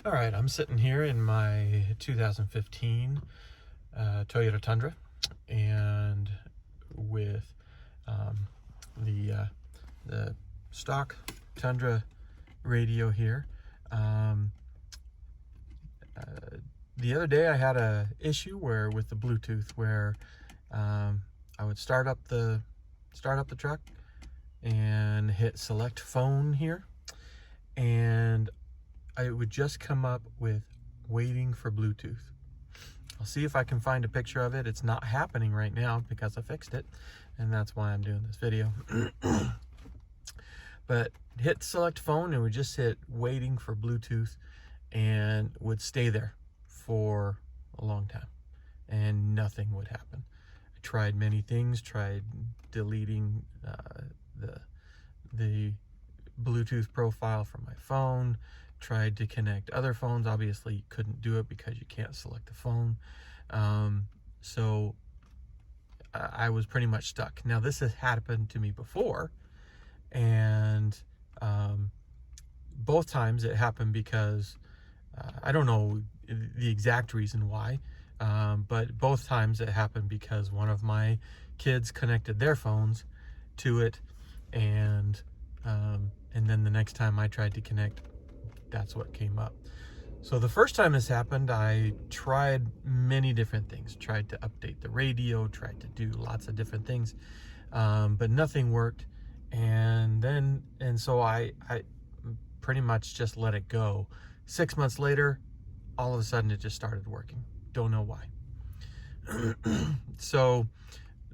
All right, I'm sitting here in my 2015 Toyota Tundra, and with the stock Tundra radio here. The other day I had a issue with the Bluetooth where I would start up the truck and hit select phone here, and it would just come up with waiting for Bluetooth. I'll see if I can find a picture of it. It's not happening right now because I fixed it, and that's why I'm doing this video. But hit select phone and would just hit waiting for Bluetooth and would stay there for a long time and nothing would happen. I tried many things, tried deleting the Bluetooth profile from my phone, tried to connect other phones. Obviously you couldn't do it because you can't select the phone. So I was pretty much stuck. Now this has happened to me before, and both times it happened because I don't know the exact reason why, but both times it happened because one of my kids connected their phones to it, and then the next time I tried to connect, that's what came up. So the first time this happened, I tried many different things, tried to update the radio, tried to do lots of different things, but nothing worked. And so I pretty much just let it go. 6 months later, all of a sudden it just started working. Don't know why. So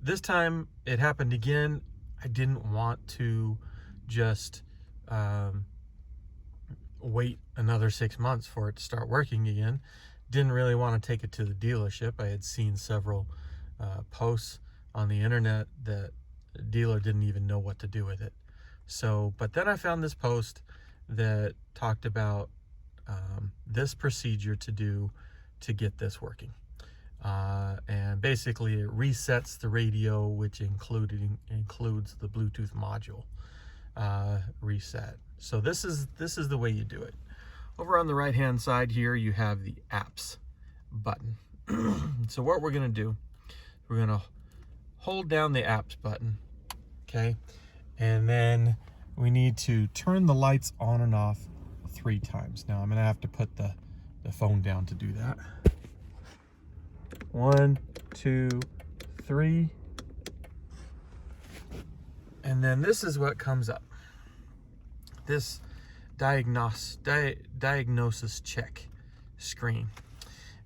this time it happened again. I didn't want to just wait another 6 months for it to start working again. Didn't really want to take it to the dealership. I had seen several posts on the internet that the dealer didn't even know what to do with it. So, but then I found this post that talked about this procedure to do to get this working. And basically it resets the radio, which includes the Bluetooth module reset. So this is the way you do it. Over on the right hand side here you have the apps button. So what we're going to do, we're going to hold down the apps button, okay, and then we need to turn the lights on and off 3 times. Now I'm going to have to put the phone down to do that. 1, 2, 3, and then this is what comes up. This diagnosis check screen,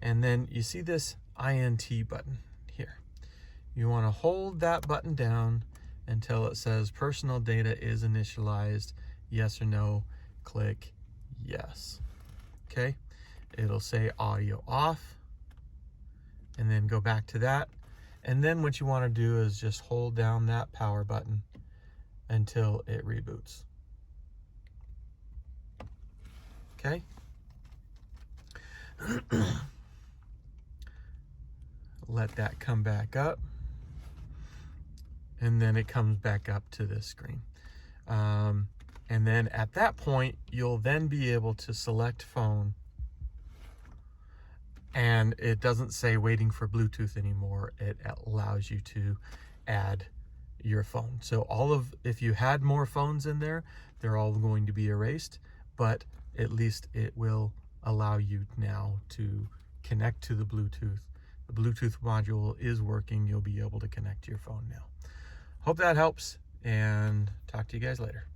and then you see this INT button here. You want to hold that button down until it says personal data is initialized, yes or no. Click yes. Okay, it'll say audio off, and then go back to that, and then what you want to do is just hold down that power button until it reboots. Okay. Let that come back up, and then it comes back up to this screen. And then at that point, you'll then be able to select phone, and it doesn't say waiting for Bluetooth anymore. It allows you to add your phone. So if you had more phones in there, they're all going to be erased, but at least it will allow you now to connect to the Bluetooth. The Bluetooth module is working. You'll be able to connect to your phone now. Hope that helps, and talk to you guys later.